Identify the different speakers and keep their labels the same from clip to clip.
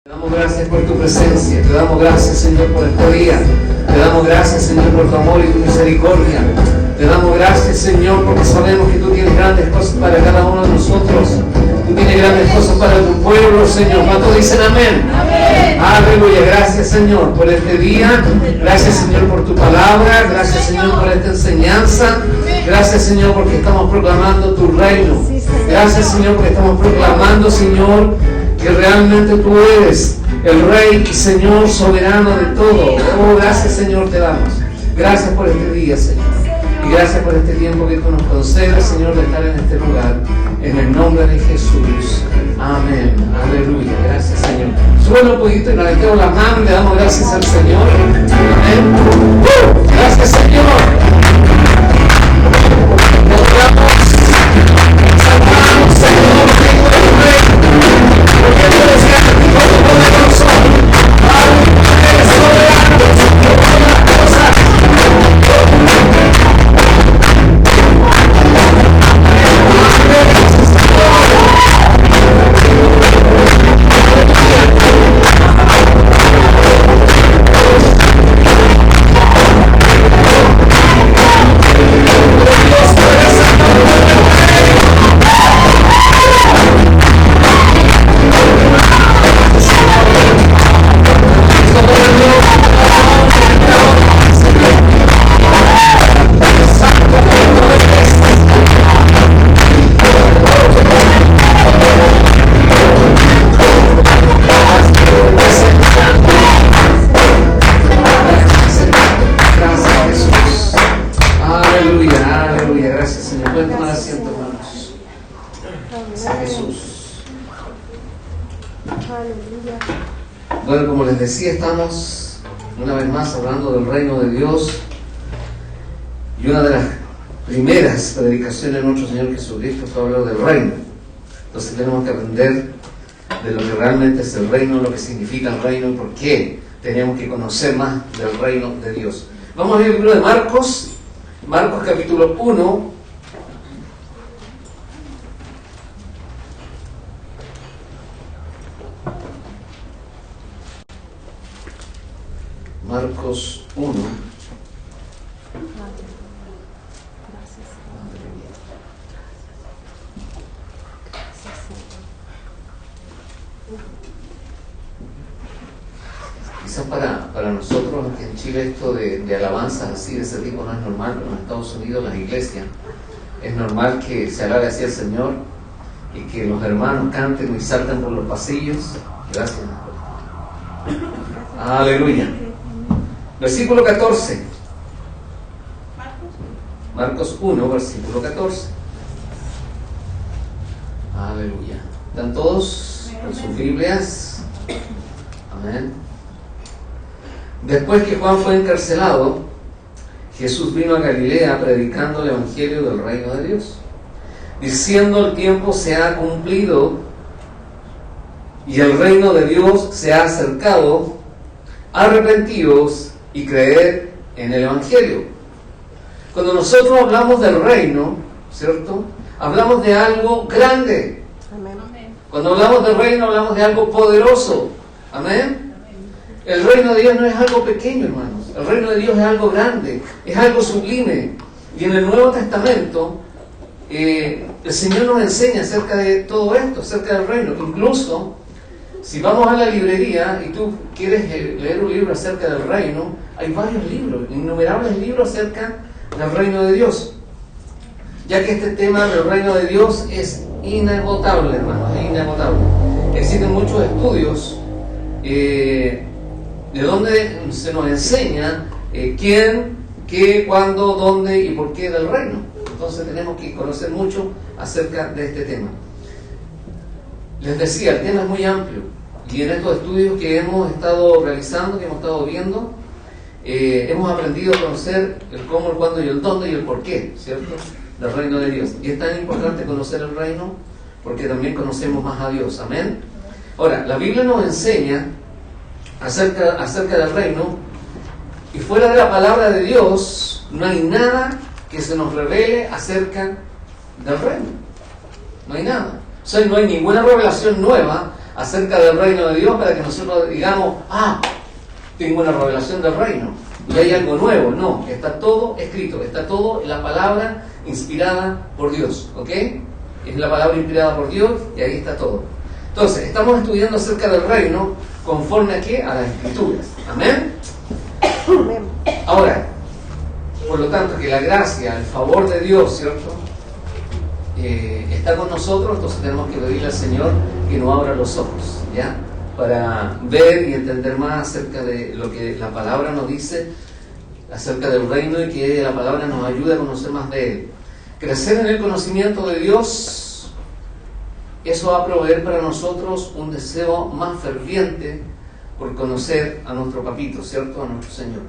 Speaker 1: Te damos gracias por tu presencia, te damos gracias, Señor, por este día, te damos gracias, Señor, por tu amor y tu misericordia, te damos gracias, Señor, porque sabemos que tú tienes grandes cosas para cada uno de nosotros, tú tienes grandes cosas para tu pueblo, Señor. ¿Cuántos dicen amén? Amén. Aleluya, gracias, Señor, por este día, gracias, Señor, por tu palabra, gracias, Señor, por esta enseñanza, gracias, Señor, porque estamos proclamando tu reino, gracias, Señor, porque estamos proclamando, Señor, que realmente tú eres el Rey y Señor soberano de todo. Oh, gracias, Señor, te damos. Gracias por este día, Señor. Y gracias por este tiempo que tú nos concedes, Señor, de estar en este lugar. En el nombre de Jesús. Amén. Aleluya. Gracias, Señor. Súbelo un poquito y nos levantemos las manos y le damos gracias al Señor. Amén. Gracias, Señor. Nos damos. Salvamos, Señor, Hijo del Rey. Porque tú eres grande y todopoderoso. Eres soberano sobre todas las cosas. Bueno, como les decía, estamos una vez más hablando del reino de Dios y una de las primeras predicaciones de nuestro Señor Jesucristo fue hablar del reino. Entonces tenemos que aprender de lo que realmente es el reino, lo que significa el reino y por qué tenemos que conocer más del reino de Dios. Vamos a ver el libro de Marcos, Marcos capítulo 1. Marcos 1. Quizás para nosotros aquí en Chile esto de alabanzas así de ese tipo no es normal, pero en Estados Unidos las iglesias es normal que se alabe así al Señor y que los hermanos canten y salten por los pasillos. Gracias. Aleluya. Versículo 14. Marcos 1, versículo 14. Aleluya. ¿Están todos con sus Biblias? Amén. Después que Juan fue encarcelado, Jesús vino a Galilea predicando el evangelio del reino de Dios, diciendo: el tiempo se ha cumplido y el reino de Dios se ha acercado. Arrepentíos y creed en el evangelio. Cuando nosotros hablamos del reino, ¿cierto? Hablamos de algo grande. Amén. Cuando hablamos del reino, hablamos de algo poderoso. Amén. El reino de Dios no es algo pequeño, hermanos. El reino de Dios es algo grande, es algo sublime. Y en el Nuevo Testamento, el Señor nos enseña acerca de todo esto, acerca del reino. Incluso, si vamos a la librería y tú quieres leer un libro acerca del reino, hay varios libros, innumerables libros acerca del reino de Dios. Ya que este tema del reino de Dios es inagotable, hermanos, es inagotable. Existen muchos estudios de donde se nos enseña quién, qué, cuándo, dónde y por qué del reino. Entonces tenemos que conocer mucho acerca de este tema. Les decía, el tema es muy amplio y en estos estudios que hemos estado realizando, que hemos estado viendo, hemos aprendido a conocer el cómo, el cuándo y el dónde y el por qué, ¿cierto? Del reino de Dios. Y es tan importante conocer el reino porque también conocemos más a Dios. Amén. Ahora, la Biblia nos enseña acerca del reino y fuera de la palabra de Dios no hay nada que se nos revele acerca del reino. No hay nada. O sea, no hay ninguna revelación nueva acerca del reino de Dios para que nosotros digamos, tengo una revelación del reino y hay algo nuevo. No, está todo escrito, está todo en la palabra inspirada por Dios, ¿ok? Es la palabra inspirada por Dios y ahí está todo. Entonces, estamos estudiando acerca del reino conforme a ¿qué? A las Escrituras. ¿Amén? Ahora, por lo tanto, que la gracia, el favor de Dios, ¿cierto? Está con nosotros, entonces tenemos que pedirle al Señor que nos abra los ojos, ¿ya? Para ver y entender más acerca de lo que la palabra nos dice acerca del reino y que la palabra nos ayude a conocer más de Él. Crecer en el conocimiento de Dios, eso va a proveer para nosotros un deseo más ferviente por conocer a nuestro papito, ¿cierto? A nuestro Señor.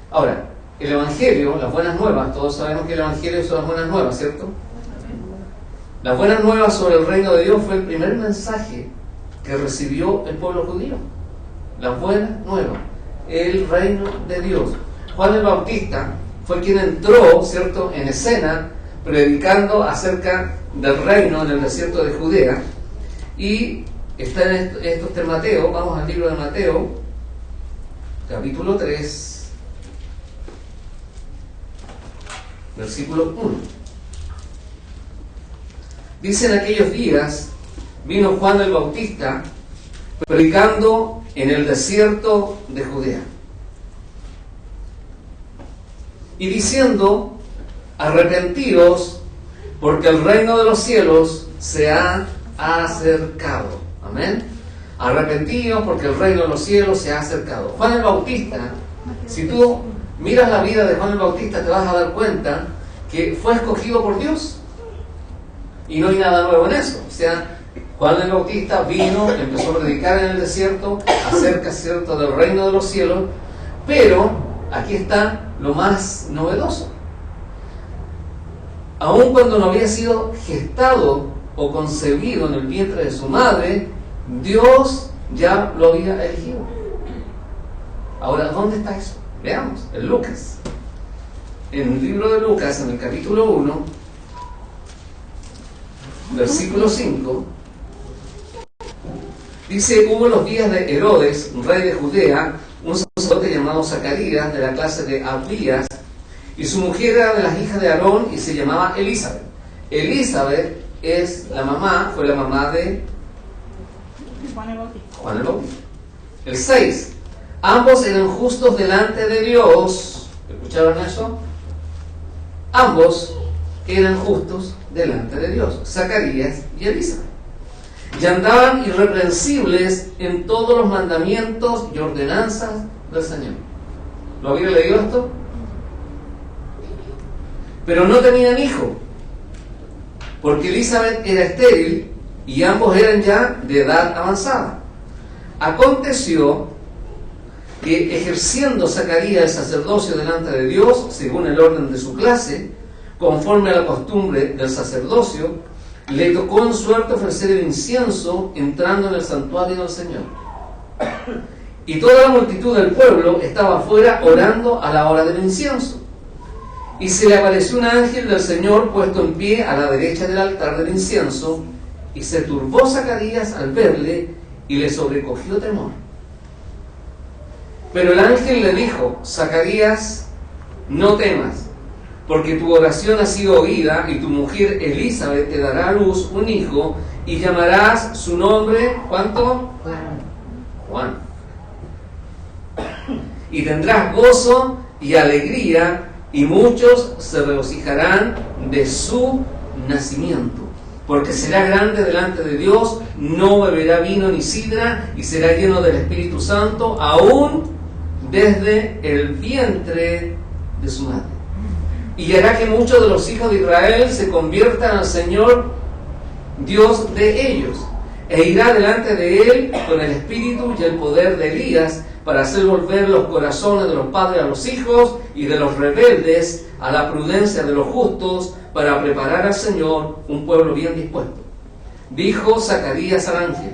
Speaker 1: Ahora, el Evangelio, las buenas nuevas, todos sabemos que el Evangelio son las buenas nuevas, ¿cierto? Las buenas nuevas sobre el reino de Dios fue el primer mensaje que recibió el pueblo judío. Las buenas nuevas, el reino de Dios. Juan el Bautista fue quien entró, ¿cierto?, en escena, predicando acerca del reino en el desierto de Judea. Y está en esto de Mateo. Vamos al libro de Mateo, capítulo 3, versículo 1. Dice: en aquellos días vino Juan el Bautista predicando en el desierto de Judea y diciendo: arrepentidos, porque el reino de los cielos se ha acercado. Amén. Arrepentidos, porque el reino de los cielos se ha acercado. Juan el Bautista, si tú miras la vida de Juan el Bautista, te vas a dar cuenta que fue escogido por Dios. Y no hay nada nuevo en eso. O sea, Juan el Bautista vino, empezó a predicar en el desierto acerca, ¿cierto?, del reino de los cielos. Pero aquí está lo más novedoso. Aun cuando no había sido gestado o concebido en el vientre de su madre, Dios ya lo había elegido. Ahora, ¿dónde está eso? Veamos, en Lucas. En el libro de Lucas, en el capítulo 1, versículo 5, dice: hubo en los días de Herodes, rey de Judea, un sacerdote llamado Zacarías, de la clase de Abías, y su mujer era de las hijas de Aarón y se llamaba Elizabeth. Elizabeth fue la mamá de Juan el Bautista. El 6. Ambos eran justos delante de Dios. ¿Escucharon eso? Ambos eran justos delante de Dios, Zacarías y Elizabeth, y andaban irreprensibles en todos los mandamientos y ordenanzas del Señor. ¿Lo había leído esto? Pero no tenían hijo, porque Elizabeth era estéril y ambos eran ya de edad avanzada. Aconteció que, ejerciendo Zacarías el sacerdocio delante de Dios, según el orden de su clase, conforme a la costumbre del sacerdocio, le tocó en suerte ofrecer el incienso entrando en el santuario del Señor. Y toda la multitud del pueblo estaba afuera orando a la hora del incienso. Y se le apareció un ángel del Señor puesto en pie a la derecha del altar del incienso, y se turbó Zacarías al verle y le sobrecogió temor. Pero el ángel le dijo: Zacarías, no temas, porque tu oración ha sido oída, y tu mujer Elizabeth te dará a luz un hijo, y llamarás su nombre, ¿cuánto? Juan. Y tendrás gozo y alegría, y muchos se regocijarán de su nacimiento, porque será grande delante de Dios, no beberá vino ni sidra, y será lleno del Espíritu Santo, aún desde el vientre de su madre. Y hará que muchos de los hijos de Israel se conviertan al Señor, Dios de ellos, e irá delante de él con el espíritu y el poder de Elías, para hacer volver los corazones de los padres a los hijos y de los rebeldes a la prudencia de los justos, para preparar al Señor un pueblo bien dispuesto. Dijo Zacarías al ángel: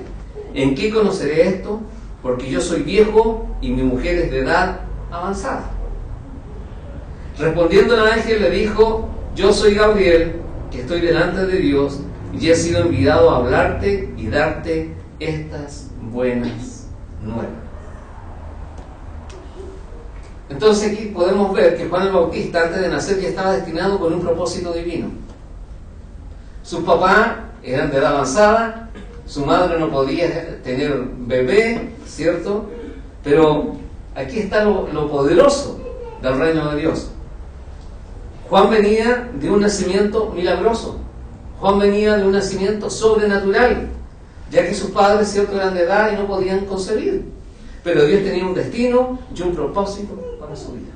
Speaker 1: ¿en qué conoceré esto? Porque yo soy viejo y mi mujer es de edad avanzada. Respondiendo el ángel le dijo: yo soy Gabriel, que estoy delante de Dios, y he sido enviado a hablarte y darte estas buenas nuevas. Entonces aquí podemos ver que Juan el Bautista, antes de nacer, ya estaba destinado con un propósito divino. Sus papás eran de edad avanzada, su madre no podía tener bebé, ¿cierto? Pero aquí está lo poderoso del reino de Dios. Juan venía de un nacimiento milagroso. Juan venía de un nacimiento sobrenatural, ya que sus padres, ¿cierto?, eran de edad y no podían concebir. Pero Dios tenía un destino y un propósito para su vida.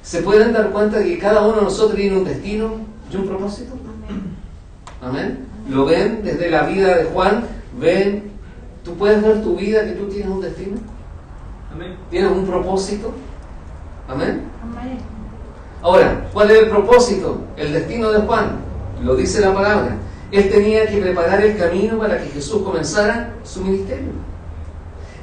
Speaker 1: ¿Se pueden dar cuenta de que cada uno de nosotros tiene un destino y un propósito? Amén. ¿Lo ven desde la vida de Juan? ¿Ven? ¿Tú puedes ver tu vida, que tú tienes un destino? Amén. ¿Tienes un propósito? Amén. Amén. Ahora, ¿cuál es el propósito? El destino de Juan. Lo dice la palabra. Él tenía que preparar el camino para que Jesús comenzara su ministerio.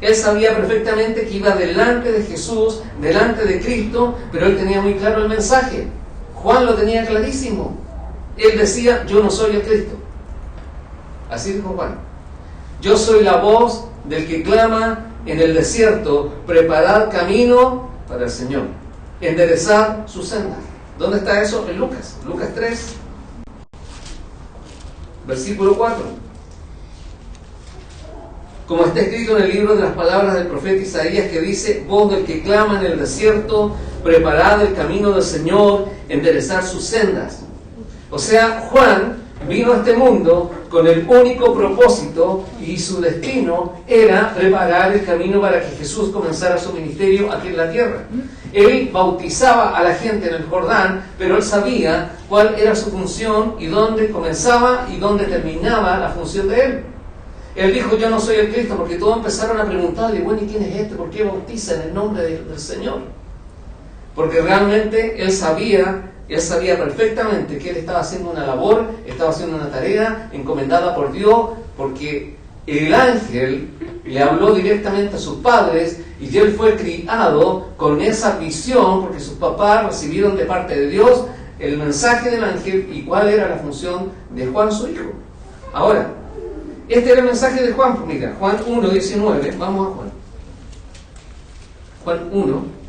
Speaker 1: Él sabía perfectamente que iba delante de Jesús, delante de Cristo, pero él tenía muy claro el mensaje. Juan lo tenía clarísimo. Él decía, yo no soy el Cristo. Así dijo Juan. Yo soy la voz del que clama en el desierto, preparad camino para el Señor, enderezad su senda. ¿Dónde está eso? En Lucas 3, versículo 4. Como está escrito en el libro de las palabras del profeta Isaías, que dice, voz del que clama en el desierto, preparad el camino del Señor, enderezar sus sendas. O sea, Juan vino a este mundo con el único propósito, y su destino era preparar el camino para que Jesús comenzara su ministerio aquí en la tierra. Él bautizaba a la gente en el Jordán, pero él sabía cuál era su función y dónde comenzaba y dónde terminaba la función de él. Él dijo, yo no soy el Cristo, porque todos empezaron a preguntarle, bueno, ¿y quién es este? ¿Por qué bautiza en el nombre del Señor? Porque realmente él sabía perfectamente que él estaba haciendo una labor, estaba haciendo una tarea encomendada por Dios, porque el ángel le habló directamente a sus padres y él fue criado con esa visión, porque sus papás recibieron de parte de Dios el mensaje del ángel y cuál era la función de Juan, su hijo. Ahora, este era el mensaje de Juan. Mira, Juan 1:19, vamos a Juan. Juan 1.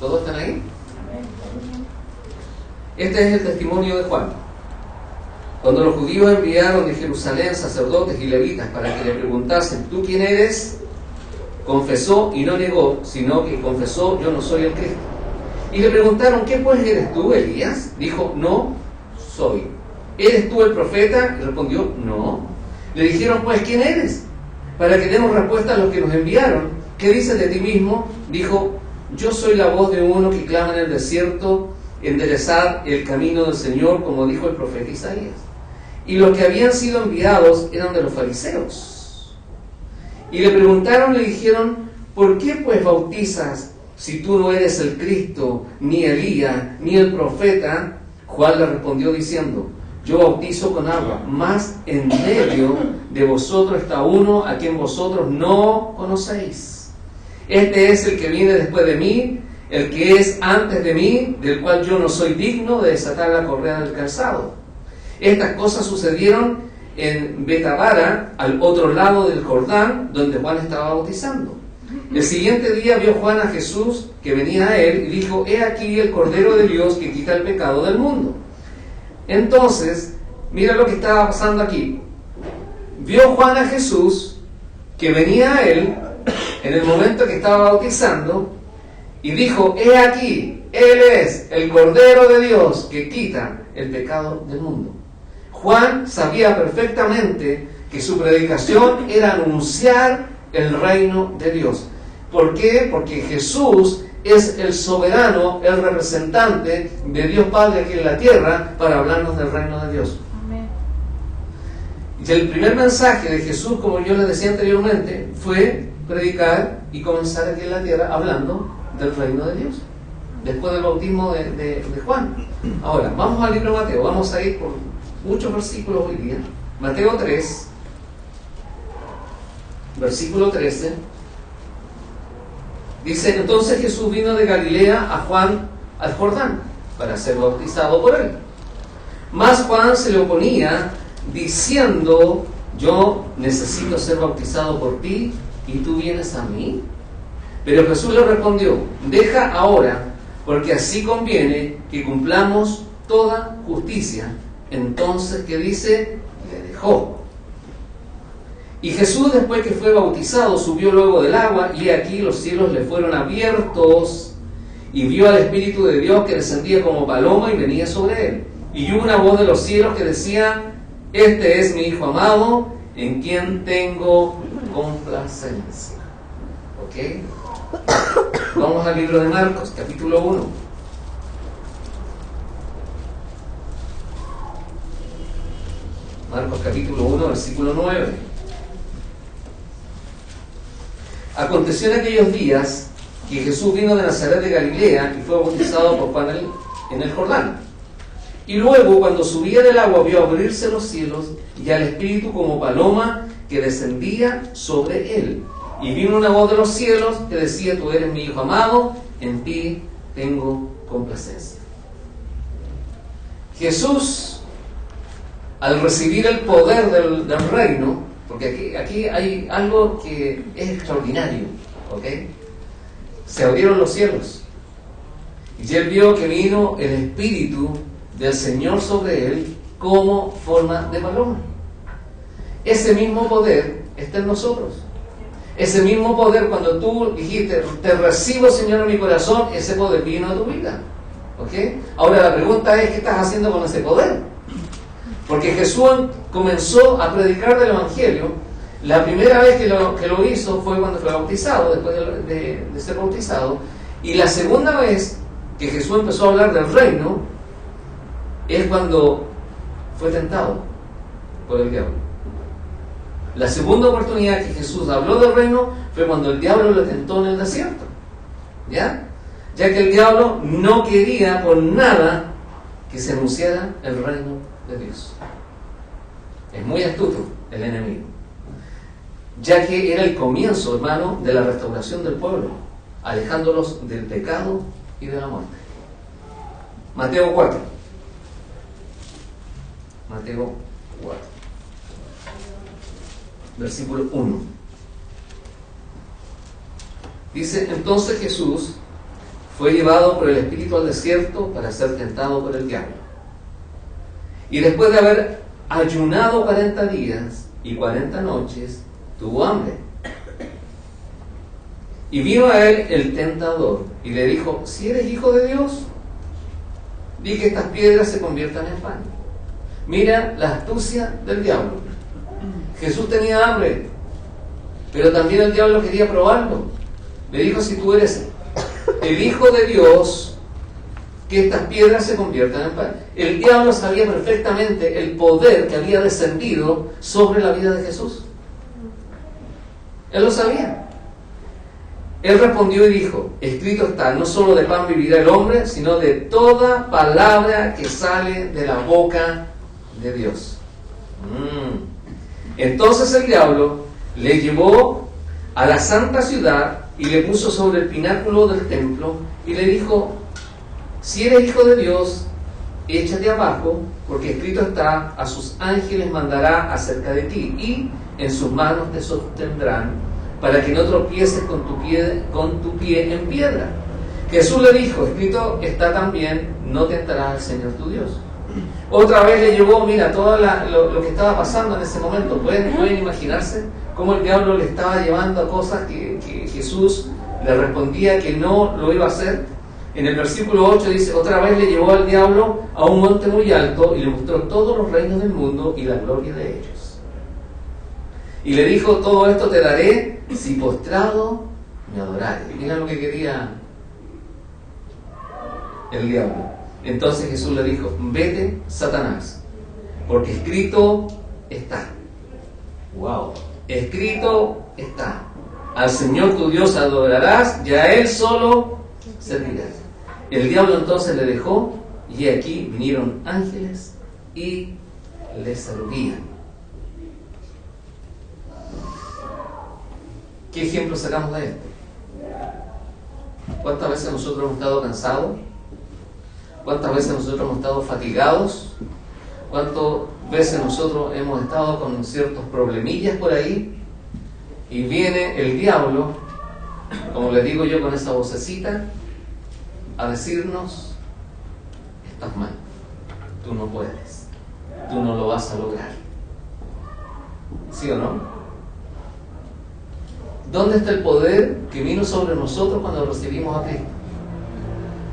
Speaker 1: ¿Todos están ahí? Este es el testimonio de Juan. Cuando los judíos enviaron de Jerusalén sacerdotes y levitas para que le preguntasen, ¿tú quién eres?, confesó y no negó, sino que confesó, yo no soy el Cristo. Y le preguntaron, ¿qué pues eres tú, Elías? Dijo, no soy. ¿Eres tú el profeta? Y respondió, no. Le dijeron, pues, ¿quién eres? Para que demos respuesta a los que nos enviaron. ¿Qué dices de ti mismo? Dijo, yo soy la voz de uno que clama en el desierto, enderezad el camino del Señor, como dijo el profeta Isaías. Y los que habían sido enviados eran de los fariseos. Y le preguntaron, le dijeron, ¿por qué pues bautizas si tú no eres el Cristo, ni Elías, ni el profeta? Juan le respondió diciendo, yo bautizo con agua, mas en medio de vosotros está uno a quien vosotros no conocéis. Este es el que viene después de mí, el que es antes de mí, del cual yo no soy digno de desatar la correa del calzado. Estas cosas sucedieron en Betabara, al otro lado del Jordán, donde Juan estaba bautizando. El siguiente día vio Juan a Jesús que venía a él y dijo, he aquí el Cordero de Dios que quita el pecado del mundo. Entonces, mira lo que estaba pasando aquí. Vio Juan a Jesús que venía a él en el momento que estaba bautizando y dijo, he aquí, él es el Cordero de Dios que quita el pecado del mundo. Juan sabía perfectamente que su predicación era anunciar el reino de Dios. ¿Por qué? Porque Jesús es el soberano, el representante de Dios Padre aquí en la tierra para hablarnos del reino de Dios. Amén. Y el primer mensaje de Jesús, como yo les decía anteriormente, fue predicar y comenzar aquí en la tierra hablando del reino de Dios, después del bautismo de Juan. Ahora, vamos al libro de Mateo, vamos a ir por muchos versículos hoy día. Mateo 3. versículo 13, dice: entonces Jesús vino de Galilea a Juan al Jordán para ser bautizado por él. Mas Juan se le oponía, diciendo: yo necesito ser bautizado por ti, ¿y tú vienes a mí? Pero Jesús le respondió: deja ahora, porque así conviene que cumplamos toda justicia. Entonces, ¿qué dice? Le dejó. Y Jesús, después que fue bautizado, subió luego del agua, y aquí los cielos le fueron abiertos, y vio al Espíritu de Dios que descendía como paloma y venía sobre él. Y hubo una voz de los cielos que decía: este es mi Hijo amado, en quien tengo complacencia. ¿Ok? Vamos al libro de Marcos, capítulo 1. Marcos capítulo 1, versículo 9. Aconteció en aquellos días que Jesús vino de Nazaret de Galilea y fue bautizado por Juan en el Jordán. Y luego, cuando subía del agua, vio abrirse los cielos y al Espíritu como paloma que descendía sobre él. Y vino una voz de los cielos que decía: tú eres mi Hijo amado, en ti tengo complacencia. Jesús, al recibir el poder del reino, porque aquí hay algo que es extraordinario, ¿ok? Se abrieron los cielos y él vio que vino el Espíritu del Señor sobre él como forma de paloma. Ese mismo poder está en nosotros. Ese mismo poder, cuando tú dijiste: te recibo, Señor, en mi corazón, ese poder vino a tu vida, ¿ok? Ahora la pregunta es: ¿qué estás haciendo con ese poder? Porque Jesús comenzó a predicar del Evangelio. La primera vez que lo hizo fue cuando fue bautizado, después de ser bautizado. Y la segunda vez que Jesús empezó a hablar del reino es cuando fue tentado por el diablo. La segunda oportunidad que Jesús habló del reino fue cuando el diablo le tentó en el desierto. ¿Ya? Ya que el diablo no quería por nada que se anunciara el reino de Dios. Es muy astuto el enemigo, ya que era el comienzo, hermano, de la restauración del pueblo, alejándolos del pecado y de la muerte. Mateo 4. Mateo 4, versículo 1. Dice: entonces Jesús fue llevado por el Espíritu al desierto para ser tentado por el diablo. Y después de haber ayunado 40 días y 40 noches, tuvo hambre. Y vino a él el tentador y le dijo: si eres Hijo de Dios, di que estas piedras se conviertan en pan. Mira la astucia del diablo. Jesús tenía hambre, pero también el diablo quería probarlo. Le dijo: si tú eres el Hijo de Dios, que estas piedras se conviertan en pan. El diablo sabía perfectamente el poder que había descendido sobre la vida de Jesús. Él lo sabía. Él respondió y dijo: escrito está, no solo de pan vivirá el hombre, sino de toda palabra que sale de la boca de Dios. Entonces el diablo le llevó a la santa ciudad y le puso sobre el pináculo del templo y le dijo: si eres Hijo de Dios, échate abajo, porque escrito está: a sus ángeles mandará acerca de ti, y en sus manos te sostendrán, para que no tropieces con tu pie en piedra. Jesús le dijo: escrito está también: no tentarás al Señor tu Dios. Otra vez le llevó, mira, todo lo que estaba pasando en ese momento. ¿Pueden imaginarse cómo el diablo le estaba llevando a cosas que Jesús le respondía que no lo iba a hacer? En el versículo 8 dice: otra vez le llevó al diablo a un monte muy alto y le mostró todos los reinos del mundo y la gloria de ellos. Y le dijo: todo esto te daré si postrado me adorares. Mira lo que quería el diablo. Entonces Jesús le dijo: vete, Satanás, porque escrito está. Wow. Escrito está: al Señor tu Dios adorarás y a Él solo servirás. El diablo entonces le dejó, y aquí vinieron ángeles y le servían. ¿Qué ejemplo sacamos de esto? ¿Cuántas veces nosotros hemos estado cansados? ¿Cuántas veces nosotros hemos estado fatigados? ¿Cuántas veces nosotros hemos estado con ciertos problemillas por ahí? Y viene el diablo, como les digo yo con esa vocecita, a decirnos: estás mal, tú no puedes, tú no lo vas a lograr. ¿Sí o no? ¿Dónde está el poder que vino sobre nosotros cuando recibimos a Cristo?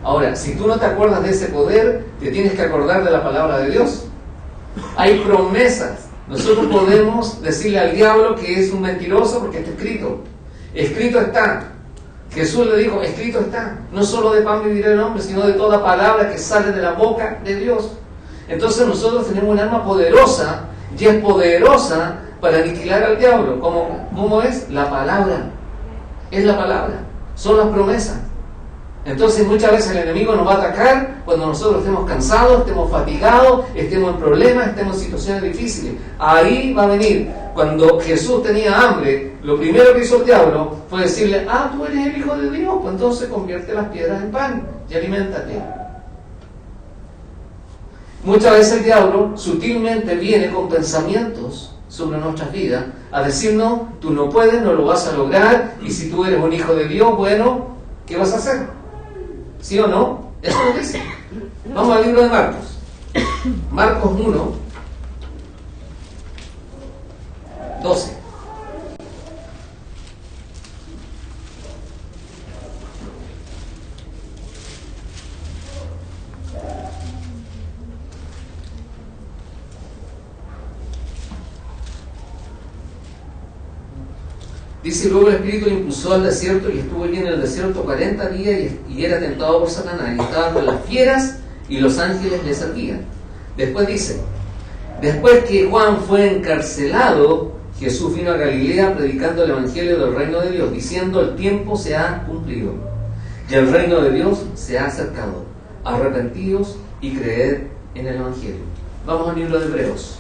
Speaker 1: Ahora, si tú no te acuerdas de ese poder, te tienes que acordar de la palabra de Dios. Hay promesas. Nosotros podemos decirle al diablo que es un mentiroso porque está escrito. Escrito está. Jesús le dijo: escrito está. No solo de pan vivirá el hombre, sino de toda palabra que sale de la boca de Dios. Entonces nosotros tenemos un arma poderosa, y es poderosa para aniquilar al diablo. ¿Cómo es? La palabra. Es la palabra. Son las promesas. Entonces muchas veces el enemigo nos va a atacar cuando nosotros estemos cansados, estemos fatigados, estemos en problemas, estemos en situaciones difíciles. Ahí va a venir. Cuando Jesús tenía hambre, lo primero que hizo el diablo fue decirle: tú eres el Hijo de Dios, pues entonces convierte las piedras en pan y aliméntate. Muchas veces el diablo sutilmente viene con pensamientos sobre nuestras vidas a decirnos: tú no puedes, no lo vas a lograr, y si tú eres un hijo de Dios, bueno, ¿qué vas a hacer? ¿Sí o no? Eso lo dice. Vamos al libro de Marcos. Marcos 1, 12. Dice: luego el Espíritu le impulsó al desierto y estuvo allí en el desierto 40 días y era tentado por Satanás, y estaba con las fieras y los ángeles le servían. Después dice: después que Juan fue encarcelado, Jesús vino a Galilea predicando el Evangelio del reino de Dios, diciendo: el tiempo se ha cumplido y el reino de Dios se ha acercado. Arrepentíos y creed en el Evangelio. Vamos al libro de Hebreos,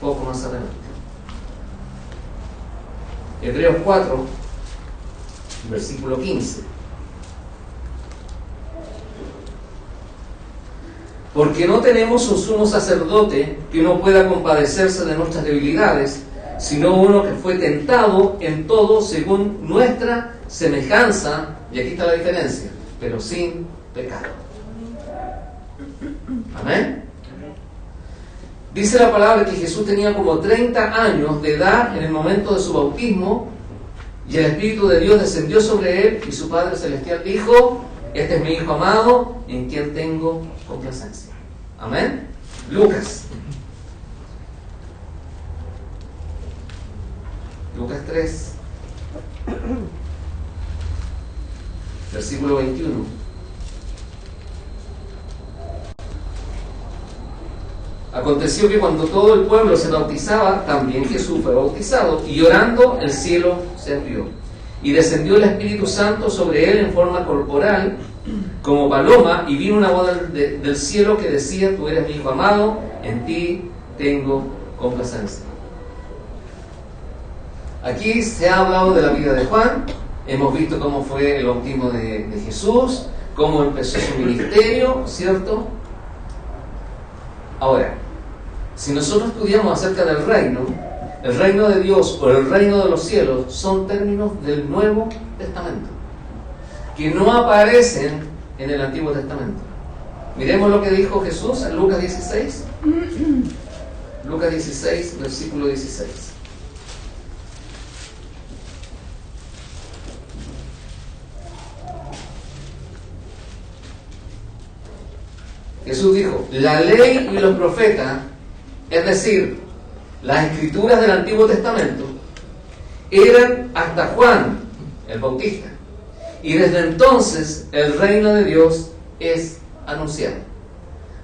Speaker 1: poco más adelante. Hebreos 4, versículo 15. Porque no tenemos un sumo sacerdote que no pueda compadecerse de nuestras debilidades, sino uno que fue tentado en todo según nuestra semejanza, y aquí está la diferencia, pero sin pecado. Amén. Dice la palabra que Jesús tenía como 30 años de edad en el momento de su bautismo, y el Espíritu de Dios descendió sobre él, y su Padre Celestial dijo: este es mi Hijo amado, en quien tengo complacencia. Amén. Lucas 3, versículo 21. Aconteció que cuando todo el pueblo se bautizaba, también Jesús fue bautizado, y orando el cielo se abrió, y descendió el Espíritu Santo sobre él en forma corporal, como paloma, y vino una voz del cielo que decía: tú eres mi Hijo amado, en ti tengo complacencia. Aquí se ha hablado de la vida de Juan, hemos visto cómo fue el bautismo de Jesús, cómo empezó su ministerio, ¿cierto? Ahora, si nosotros estudiamos acerca del reino, el reino de Dios o el reino de los cielos son términos del Nuevo Testamento, que no aparecen en el Antiguo Testamento. Miremos lo que dijo Jesús en Lucas 16. Lucas 16, versículo 16. Jesús dijo: la ley y los profetas, es decir, las escrituras del Antiguo Testamento, eran hasta Juan el Bautista, y desde entonces el reino de Dios es anunciado.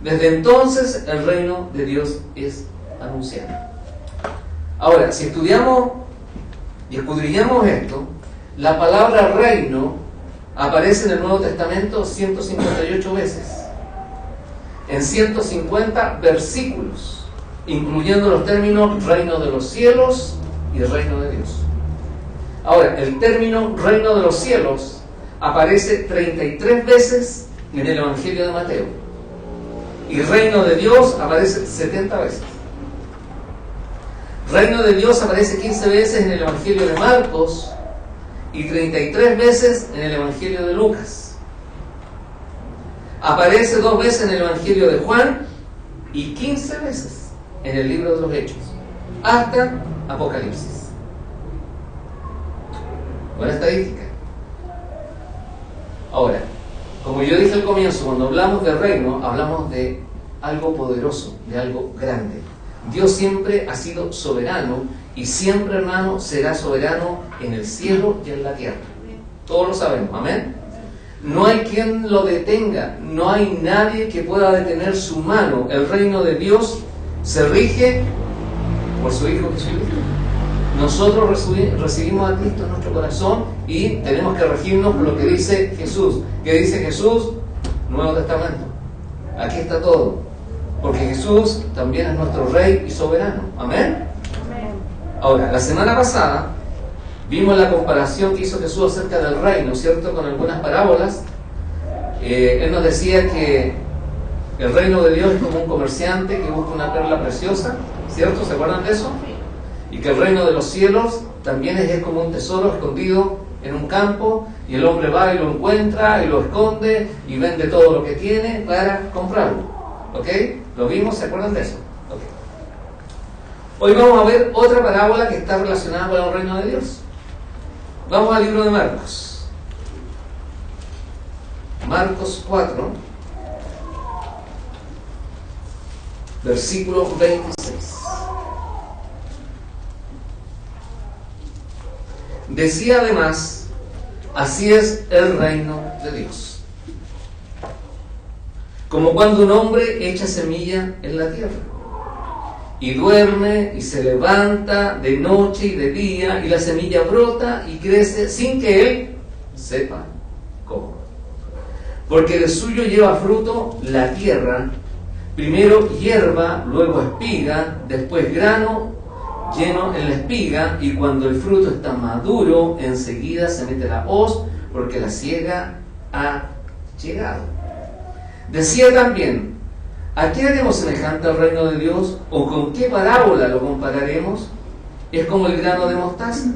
Speaker 1: Desde entonces el reino de Dios es anunciado. Ahora, si estudiamos y escudriñamos esto, la palabra reino aparece en el Nuevo Testamento 158 veces, en 150 versículos, incluyendo los términos reino de los cielos y reino de Dios. Ahora, el término reino de los cielos aparece 33 veces en el Evangelio de Mateo. Y reino de Dios aparece 70 veces. Reino de Dios aparece 15 veces en el Evangelio de Marcos y 33 veces en el Evangelio de Lucas. Aparece 2 veces en el Evangelio de Juan y 15 veces en el libro de los Hechos, hasta Apocalipsis. Buena estadística. Ahora, como yo dije al comienzo, cuando hablamos de reino, hablamos de algo poderoso, de algo grande. Dios siempre ha sido soberano y siempre, hermano, será soberano en el cielo y en la tierra. Todos lo sabemos, amén. No hay quien lo detenga, no hay nadie que pueda detener su mano. El reino de Dios se rige por su Hijo Jesucristo. Nosotros recibimos a Cristo en nuestro corazón y tenemos que regirnos por lo que dice Jesús. ¿Qué dice Jesús? Nuevo Testamento. Aquí está todo. Porque Jesús también es nuestro Rey y soberano. ¿Amén? Ahora, la semana pasada vimos la comparación que hizo Jesús acerca del reino, ¿cierto? Con algunas parábolas. Él nos decía que el reino de Dios es como un comerciante que busca una perla preciosa, ¿cierto? ¿Se acuerdan de eso? Y que el reino de los cielos también es como un tesoro escondido en un campo, y el hombre va y lo encuentra y lo esconde y vende todo lo que tiene para comprarlo. ¿Ok? ¿Lo vimos? ¿Se acuerdan de eso? Okay. Hoy vamos a ver otra parábola que está relacionada con el reino de Dios. Vamos al libro de Marcos. Marcos 4, versículo 26. Decía además, así es el reino de Dios. Como cuando un hombre echa semilla en la tierra, y duerme y se levanta de noche y de día, y la semilla brota y crece sin que él sepa cómo. Porque de suyo lleva fruto la tierra, primero hierba, luego espiga, después grano lleno en la espiga, y cuando el fruto está maduro, enseguida se mete la hoz, porque la siega ha llegado. Decía también, ¿a qué haremos semejante al reino de Dios? ¿O con qué parábola lo compararemos? Es como el grano de mostaza,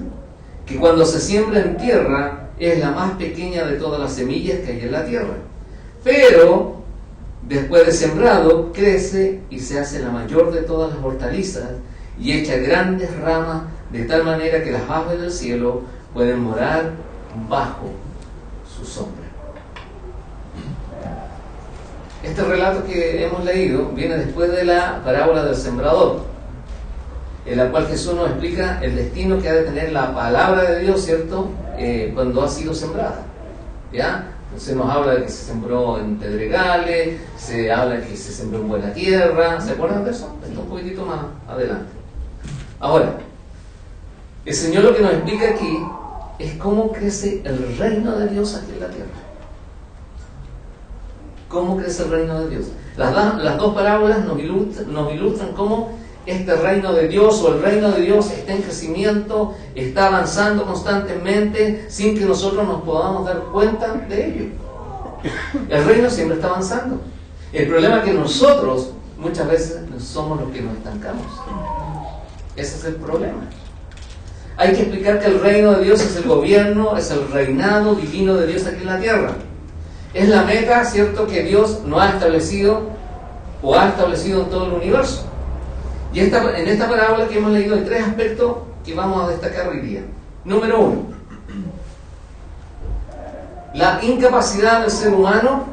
Speaker 1: que cuando se siembra en tierra es la más pequeña de todas las semillas que hay en la tierra. Pero después de sembrado, crece y se hace la mayor de todas las hortalizas y echa grandes ramas, de tal manera que las aves del cielo pueden morar bajo su sombra. Este relato que hemos leído viene después de la parábola del sembrador, en la cual Jesús nos explica el destino que ha de tener la palabra de Dios, ¿cierto? Cuando ha sido sembrada, ¿ya? Se nos habla de que se sembró en pedregales, se habla de que se sembró en buena tierra. ¿Se acuerdan de eso? Esto un poquitito más adelante. Ahora, el Señor lo que nos explica aquí es cómo crece el reino de Dios aquí en la tierra. ¿Cómo crece el reino de Dios? Las dos parábolas nos ilustran cómo este reino de Dios o el reino de Dios está en crecimiento, está avanzando constantemente sin que nosotros nos podamos dar cuenta de ello. El reino siempre está avanzando. El problema es que nosotros muchas veces somos los que nos estancamos. Ese es el problema. Hay que explicar que el reino de Dios es el gobierno, es el reinado divino de Dios aquí en la tierra. Es la meta, ¿cierto?, que Dios nos ha establecido o ha establecido en todo el universo. Y en esta parábola que hemos leído hay 3 aspectos que vamos a destacar hoy día. Número 1, la incapacidad del ser humano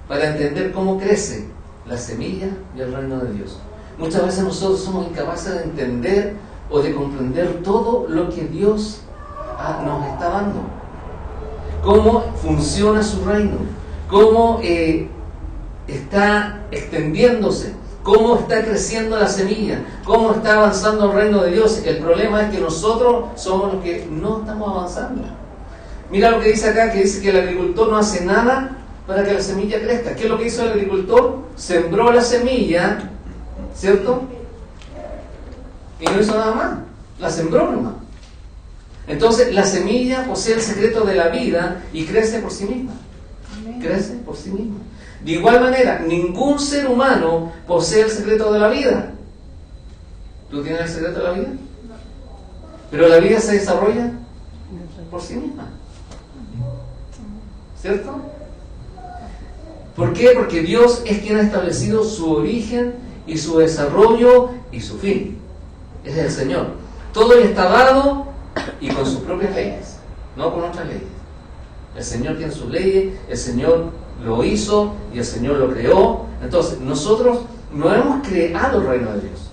Speaker 1: para entender cómo crece la semilla y el reino de Dios. Muchas veces nosotros somos incapaces de entender o de comprender todo lo que Dios nos está dando. Cómo funciona su reino, cómo está extendiéndose, cómo está creciendo la semilla, cómo está avanzando el reino de Dios. El problema es que nosotros somos los que no estamos avanzando. Mira lo que dice acá, que dice que el agricultor no hace nada para que la semilla crezca. ¿Qué es lo que hizo el agricultor? Sembró la semilla, ¿cierto? Y no hizo nada más, la sembró nomás. Entonces la semilla posee el secreto de la vida y crece por sí misma. Crece por sí misma. De igual manera, ningún ser humano posee el secreto de la vida. ¿Tú tienes el secreto de la vida? Pero la vida se desarrolla por sí misma. ¿Cierto? ¿Por qué? Porque Dios es quien ha establecido su origen y su desarrollo y su fin. Ese es el Señor. Todo ya está dado y con sus propias leyes, no con otras leyes. El Señor tiene sus leyes, el Señor lo hizo y el Señor lo creó. Entonces, nosotros no hemos creado el reino de Dios.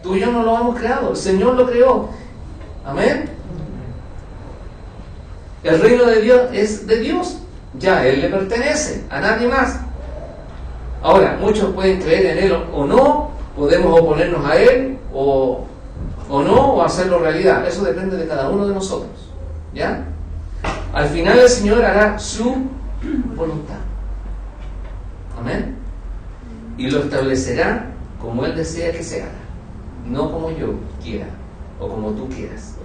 Speaker 1: Tú y yo no lo hemos creado, el Señor lo creó. Amén. El reino de Dios es de Dios. Ya, Él le pertenece, a nadie más. Ahora, muchos pueden creer en Él o no, podemos oponernos a Él o no, o hacerlo realidad. Eso depende de cada uno de nosotros. ¿Ya? Al final el Señor hará su voluntad. Amén. Y lo establecerá como Él desea que se haga, no como yo quiera o como tú quieras.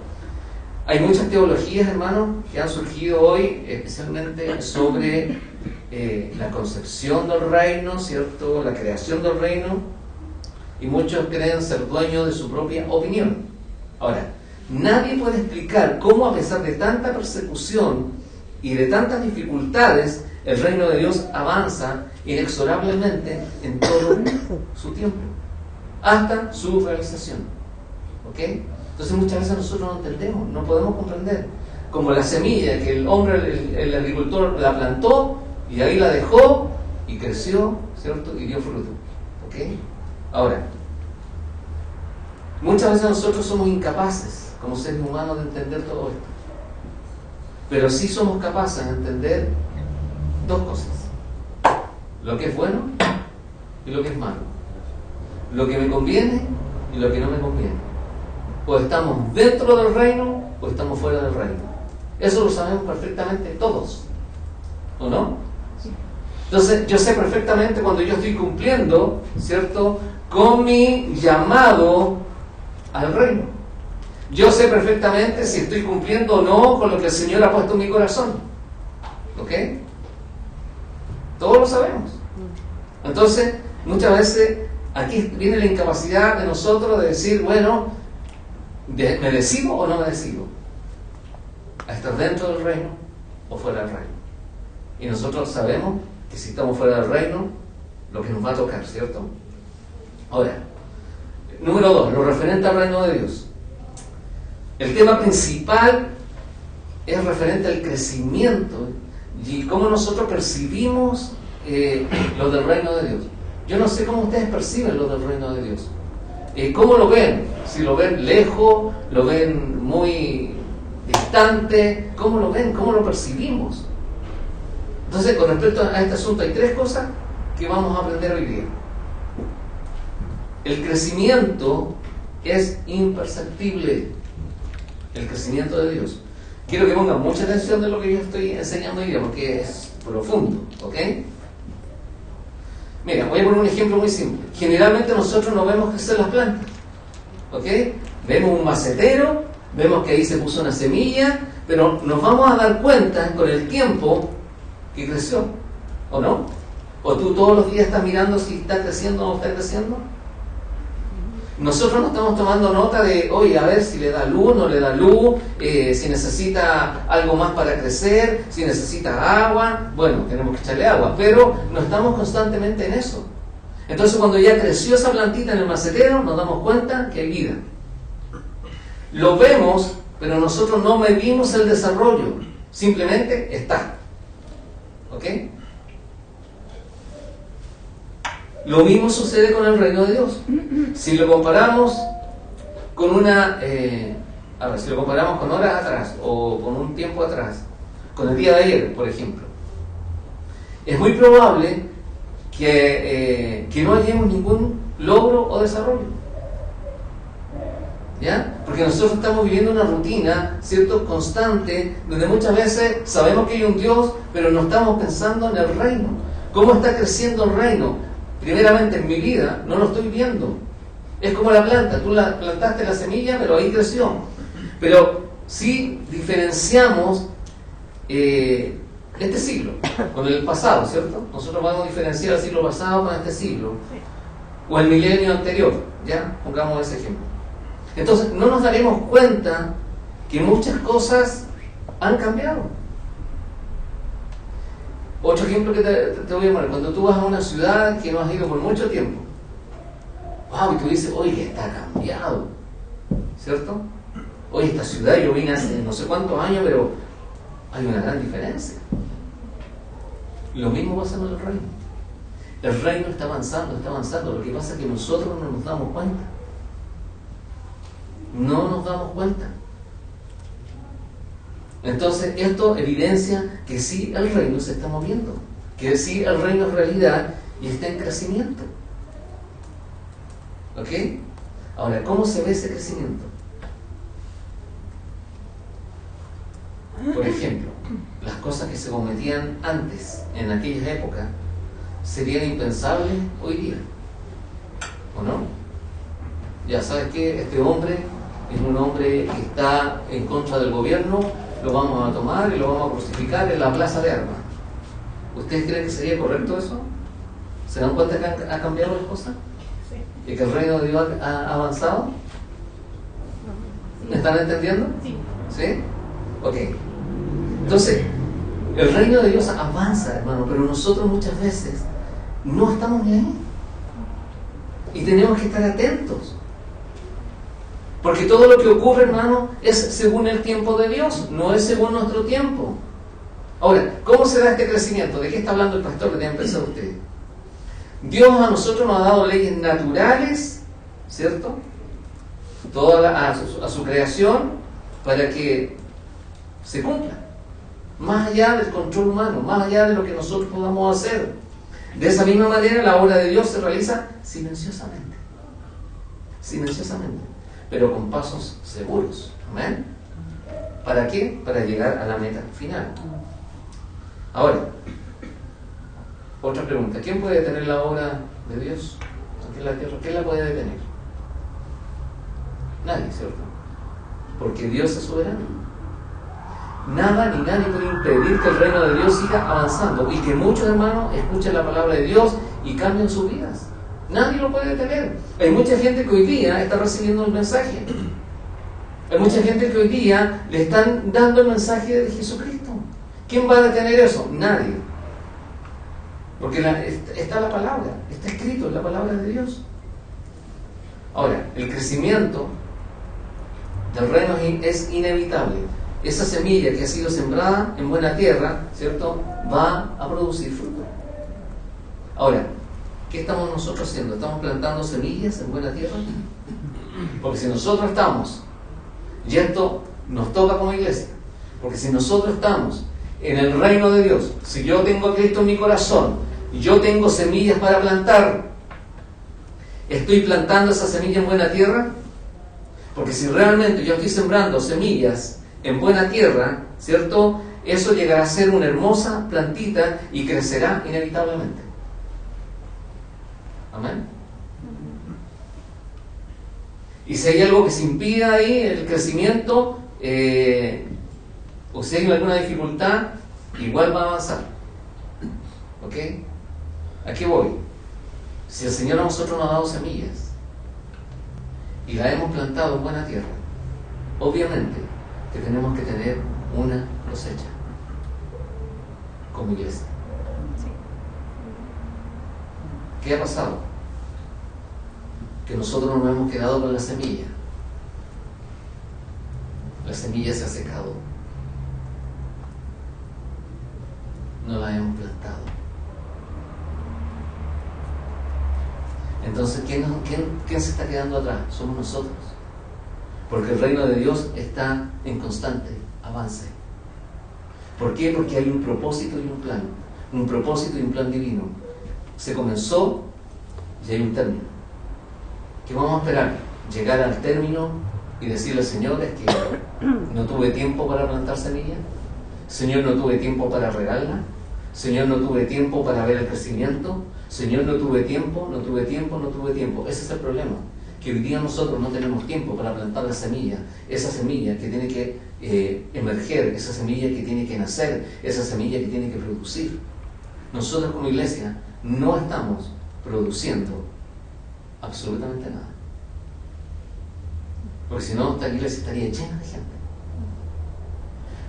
Speaker 1: Hay muchas teologías, hermanos, que han surgido hoy, especialmente sobre la concepción del reino, ¿cierto? La creación del reino, y muchos creen ser dueños de su propia opinión. Ahora, nadie puede explicar cómo, a pesar de tanta persecución y de tantas dificultades, el reino de Dios avanza inexorablemente en todo su tiempo, hasta su realización. ¿Ok? Entonces muchas veces nosotros no entendemos, no podemos comprender. Como la semilla que el hombre, el agricultor la plantó y ahí la dejó y creció, ¿cierto? Y dio fruto. ¿Ok? Ahora, muchas veces nosotros somos incapaces como seres humanos de entender todo esto. Pero sí somos capaces de entender dos cosas: lo que es bueno y lo que es malo, lo que me conviene y lo que no me conviene. O estamos dentro del reino o estamos fuera del reino. Eso lo sabemos perfectamente todos, ¿o no? Entonces yo sé perfectamente cuando yo estoy cumpliendo, ¿cierto?, con mi llamado al reino. Yo sé perfectamente si estoy cumpliendo o no con lo que el Señor ha puesto en mi corazón. ¿Ok? Todos lo sabemos. Entonces, muchas veces aquí viene la incapacidad de nosotros de decir, bueno, ¿me decido o no me decido a estar dentro del reino o fuera del reino? Y nosotros sabemos que si estamos fuera del reino, lo que nos va a tocar, ¿cierto? Ahora, número 2, lo referente al reino de Dios. El tema principal es referente al crecimiento y cómo nosotros percibimos lo del reino de Dios. Yo no sé cómo ustedes perciben lo del reino de Dios. ¿Cómo lo ven? Si lo ven lejos, lo ven muy distante, ¿cómo lo ven? ¿Cómo lo percibimos? Entonces, con respecto a este asunto, hay 3 cosas que vamos a aprender hoy día. El crecimiento es imperceptible. El crecimiento de Dios. Quiero que pongan mucha atención de lo que yo estoy enseñando hoy día, porque es profundo, ¿ok? Mira, voy a poner un ejemplo muy simple. Generalmente nosotros no vemos crecer las plantas, ¿ok? Vemos un macetero, vemos que ahí se puso una semilla, pero nos vamos a dar cuenta con el tiempo que creció, ¿o no? ¿O tú todos los días estás mirando si está creciendo o no está creciendo? Nosotros no estamos tomando nota de, oye, a ver si le da luz, no le da luz, si necesita algo más para crecer, si necesita agua. Bueno, tenemos que echarle agua, pero no estamos constantemente en eso. Entonces, cuando ya creció esa plantita en el macetero, nos damos cuenta que hay vida. Lo vemos, pero nosotros no medimos el desarrollo, simplemente está. ¿Ok? Lo mismo sucede con el reino de Dios. Si lo comparamos con si lo comparamos con horas atrás o con un tiempo atrás, con el día de ayer, por ejemplo, es muy probable que no hallemos ningún logro o desarrollo. ¿Ya? Porque nosotros estamos viviendo una rutina, ¿cierto?, constante, donde muchas veces sabemos que hay un Dios, pero no estamos pensando en el reino. ¿Cómo está creciendo el reino? Primeramente en mi vida no lo estoy viendo. Es como la planta, tú plantaste la semilla, pero ahí creció. Pero si diferenciamos este siglo con el pasado, ¿cierto? Nosotros vamos a diferenciar el siglo pasado con este siglo, o el milenio anterior, ¿ya? Pongamos ese ejemplo. Entonces, no nos daremos cuenta que muchas cosas han cambiado. Otro ejemplo que te voy a poner: cuando tú vas a una ciudad que no has ido por mucho tiempo, wow, y tú dices, oye, está cambiado, ¿cierto? Oye, esta ciudad yo vine hace no sé cuántos años, pero hay una gran diferencia. Lo mismo pasa con el reino. El reino está avanzando, está avanzando. Lo que pasa es que nosotros no nos damos cuenta. No nos damos cuenta. Entonces, esto evidencia que sí el reino se está moviendo, que sí el reino es realidad y está en crecimiento. ¿Ok? Ahora, ¿cómo se ve ese crecimiento? Por ejemplo, las cosas que se cometían antes, en aquellas épocas, serían impensables hoy día, ¿o no? Ya sabes que este hombre es un hombre que está en contra del gobierno, lo vamos a tomar y lo vamos a crucificar en la plaza de armas. ¿Ustedes creen que sería correcto eso? ¿Se dan cuenta que ha cambiado las cosas? Sí. ¿Y que el reino de Dios ha avanzado? ¿Me están entendiendo? Sí. ¿Sí? Ok. Entonces, el reino de Dios avanza, hermano, pero nosotros muchas veces no estamos ni ahí. Y tenemos que estar atentos. Porque todo lo que ocurre, hermano, es según el tiempo de Dios, no es según nuestro tiempo. Ahora, ¿cómo se da este crecimiento? ¿De qué está hablando el pastor que tiene pensado usted? Dios a nosotros nos ha dado leyes naturales, ¿cierto? A su creación, para que se cumplan. Más allá del control humano, más allá de lo que nosotros podamos hacer. De esa misma manera, la obra de Dios se realiza silenciosamente. Silenciosamente. Pero con pasos seguros. ¿Amén? ¿Para qué? Para llegar a la meta final. Ahora, otra pregunta: ¿quién puede detener la obra de Dios aquí en la tierra? ¿Quién la puede detener? Nadie, ¿cierto? Porque Dios es soberano. Nada ni nadie puede impedir que el reino de Dios siga avanzando y que muchos hermanos escuchen la palabra de Dios y cambien sus vidas. Nadie lo puede detener. Hay mucha gente que hoy día está recibiendo el mensaje. Hay mucha gente que hoy día le están dando el mensaje de Jesucristo. ¿Quién va a detener eso? Nadie. Porque está la palabra, está escrito en la palabra de Dios. Ahora, el crecimiento del reino es inevitable. Esa semilla que ha sido sembrada en buena tierra, ¿cierto?, va a producir fruto. Ahora, ¿qué estamos nosotros haciendo? ¿Estamos plantando semillas en buena tierra? Porque si nosotros estamos, y esto nos toca como iglesia, porque si nosotros estamos en el reino de Dios, si yo tengo a Cristo en mi corazón, yo tengo semillas para plantar, ¿estoy plantando esa semilla en buena tierra? Porque si realmente yo estoy sembrando semillas en buena tierra, ¿cierto?, eso llegará a ser una hermosa plantita y crecerá inevitablemente. Amén. Y si hay algo que se impida ahí el crecimiento, o si hay alguna dificultad, igual va a avanzar. ¿Ok? ¿A qué voy? Si el Señor a nosotros nos ha dado semillas y la hemos plantado en buena tierra, obviamente que tenemos que tener una cosecha como iglesia. ¿Qué ha pasado? Que nosotros nos hemos quedado con la semilla. La semilla se ha secado. No la hemos plantado. Entonces, ¿quién se está quedando atrás? Somos nosotros. Porque el reino de Dios está en constante avance. ¿Por qué? Porque hay un propósito y un plan. Un propósito y un plan divino. Se comenzó y hay un término. ¿Qué vamos a esperar? Llegar al término y decirle al Señor: es que no tuve tiempo para plantar semilla. Señor, no tuve tiempo para regarla. Señor, no tuve tiempo para ver el crecimiento. Señor, no tuve tiempo. Ese es el problema. que hoy día nosotros no tenemos tiempo para plantar la semilla, esa semilla que tiene que emerger, esa semilla que tiene que nacer, esa semilla que tiene que producir. Nosotros como iglesia no estamos produciendo absolutamente nada. Porque si no, esta iglesia estaría llena de gente.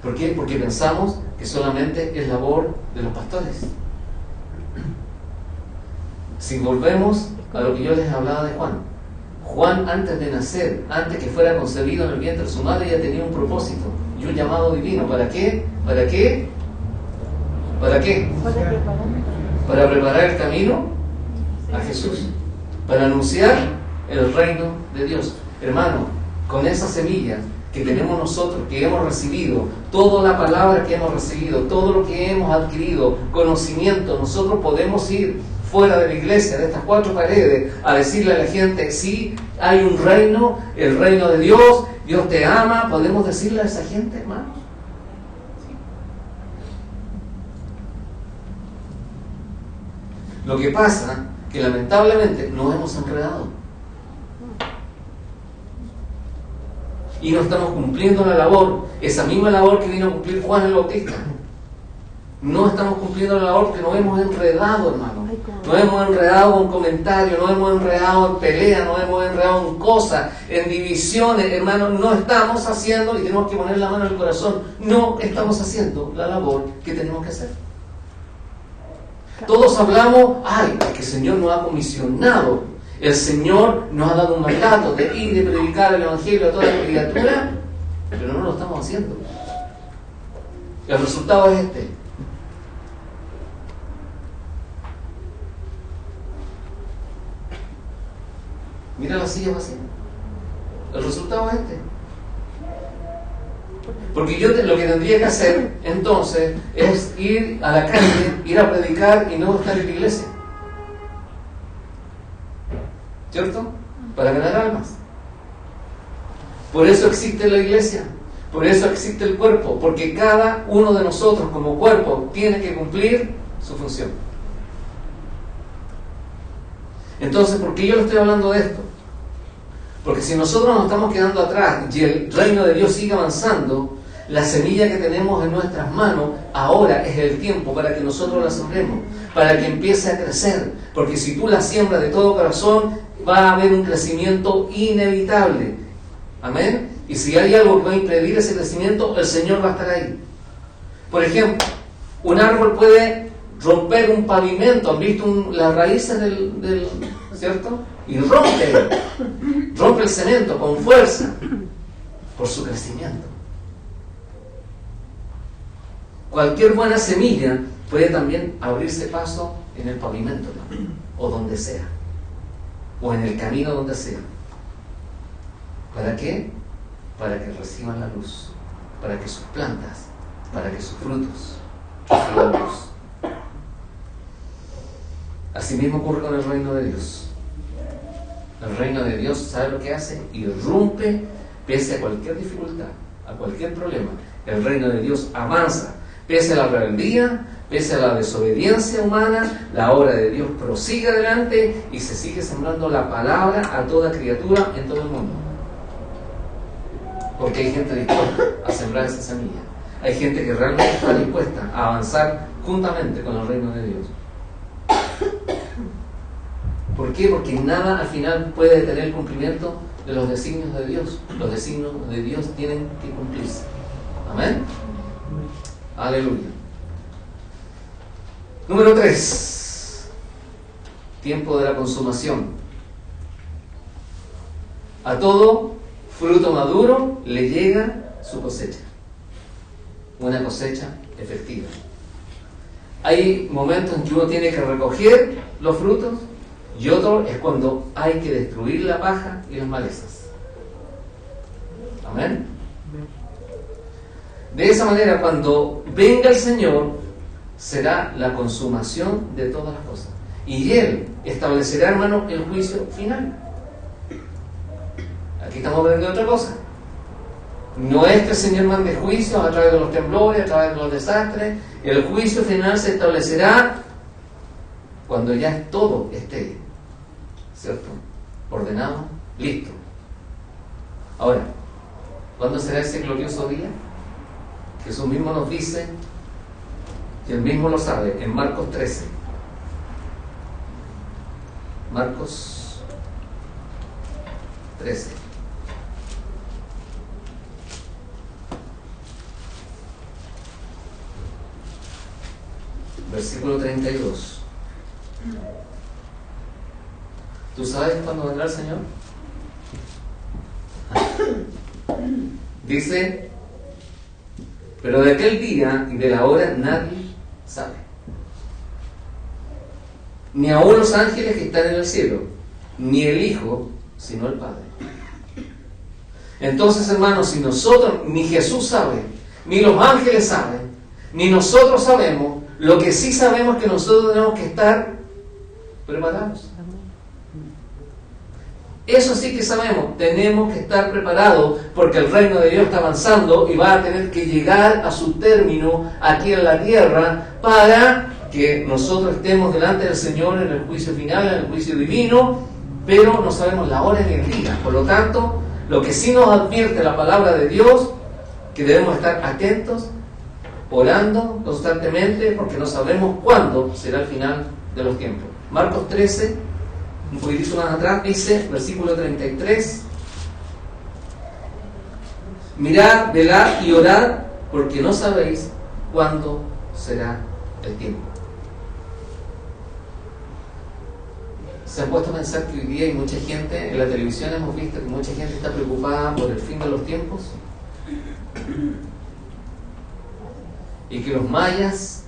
Speaker 1: ¿Por qué? Porque pensamos que solamente es labor de los pastores. Si volvemos a lo que yo les hablaba de Juan, Juan antes de nacer, antes que fuera concebido en el vientre de su madre, ya tenía un propósito y un llamado divino. ¿Para qué? ¿Para qué? ¿Para qué? Para preparar el camino a Jesús, para anunciar el reino de Dios. Hermano, con esa semilla que tenemos nosotros, que hemos recibido, toda la palabra que hemos recibido, todo lo que hemos adquirido, conocimiento, nosotros podemos ir fuera de la iglesia, de estas 4 paredes, a decirle a la gente, sí, hay un reino, el reino de Dios, Dios te ama. ¿Podemos decirle a esa gente, hermano? Lo que pasa que lamentablemente nos hemos enredado y no estamos cumpliendo la labor, esa misma labor que vino a cumplir Juan el Bautista. No estamos cumpliendo la labor porque nos hemos enredado, hermano. Nos hemos enredado en comentarios, nos hemos enredado en peleas, nos hemos enredado en cosas, en divisiones, hermano. No estamos haciendo, y tenemos que poner la mano en el corazón, no estamos haciendo la labor que tenemos que hacer. Todos hablamos, ay, que el Señor nos ha comisionado, el Señor nos ha dado un mandato de ir y predicar el Evangelio a toda la criatura, pero no lo estamos haciendo. El resultado es este. Mira la silla vacía. El resultado es este. Porque yo lo que tendría que hacer entonces es ir a la calle, ir a predicar y no estar en la iglesia. ¿Cierto? Para ganar almas. Por eso existe la iglesia, por eso existe el cuerpo, porque cada uno de nosotros como cuerpo tiene que cumplir su función. Entonces, ¿por qué yo le estoy hablando de esto? Porque si nosotros nos estamos quedando atrás y el reino de Dios sigue avanzando, la semilla que tenemos en nuestras manos ahora es el tiempo para que nosotros la sembremos, para que empiece a crecer. Porque si tú la siembras de todo corazón, va a haber un crecimiento inevitable. Amén. Y si hay algo que va a impedir ese crecimiento, el Señor va a estar ahí. Por ejemplo, un árbol puede romper un pavimento. ¿Han visto las raíces del ¿cierto? Y rompe el cemento con fuerza por su crecimiento. Cualquier buena semilla puede también abrirse paso en el pavimento, ¿no? O donde sea, o en el camino donde sea. ¿Para qué? Para que reciban la luz, para que sus plantas, para que sus frutos reciban luz. Así mismo ocurre con el reino de Dios. El reino de Dios, ¿sabe lo que hace? Irrumpe pese a cualquier dificultad, a cualquier problema. El reino de Dios avanza, pese a la rebeldía, pese a la desobediencia humana. La obra de Dios prosigue adelante y se sigue sembrando la palabra a toda criatura en todo el mundo. Porque hay gente dispuesta a sembrar esa semilla. Hay gente que realmente está dispuesta a avanzar juntamente con el reino de Dios. ¿Por qué? Porque nada al final puede detener el cumplimiento de los designios de Dios. Los designios de Dios tienen que cumplirse. Amén. Aleluya. Número 3. Tiempo de la consumación. A todo fruto maduro le llega su cosecha. Una cosecha efectiva. Hay momentos en que uno tiene que recoger los frutos y otro es cuando hay que destruir la paja y las malezas. Amén. De esa manera, cuando venga el Señor, será la consumación de todas las cosas. Y Él establecerá, hermano, el juicio final. Aquí estamos hablando de otra cosa. No es que el Señor mande juicios a través de los temblores, a través de los desastres. El juicio final se establecerá cuando ya todo esté, ¿cierto?, ordenado, Listo. Ahora, ¿cuándo será ese glorioso día? Jesús mismo nos dice, y él mismo lo sabe, en Marcos 13. Marcos 13. Versículo 32. ¿Tú sabes cuándo vendrá el Señor? Dice, pero de aquel día y de la hora nadie sabe, ni aun los ángeles que están en el cielo, ni el Hijo, sino el Padre. Entonces, hermanos, si nosotros, ni Jesús sabe, ni los ángeles saben, ni nosotros sabemos, lo que sí sabemos es que nosotros tenemos que estar preparados. Eso sí que sabemos, tenemos que estar preparados porque el reino de Dios está avanzando y va a tener que llegar a su término aquí en la tierra para que nosotros estemos delante del Señor en el juicio final, en el juicio divino, pero no sabemos la hora ni el día. Por lo tanto, lo que sí nos advierte la palabra de Dios, que debemos estar atentos, orando constantemente, porque no sabemos cuándo será el final de los tiempos. Marcos 13, un poquitito más atrás, dice, versículo 33, mirad, velad y orad, porque no sabéis cuándo será el tiempo. ¿Se han puesto a pensar que hoy día hay mucha gente, en la televisión hemos visto que mucha gente está preocupada por el fin de los tiempos? Y que los mayas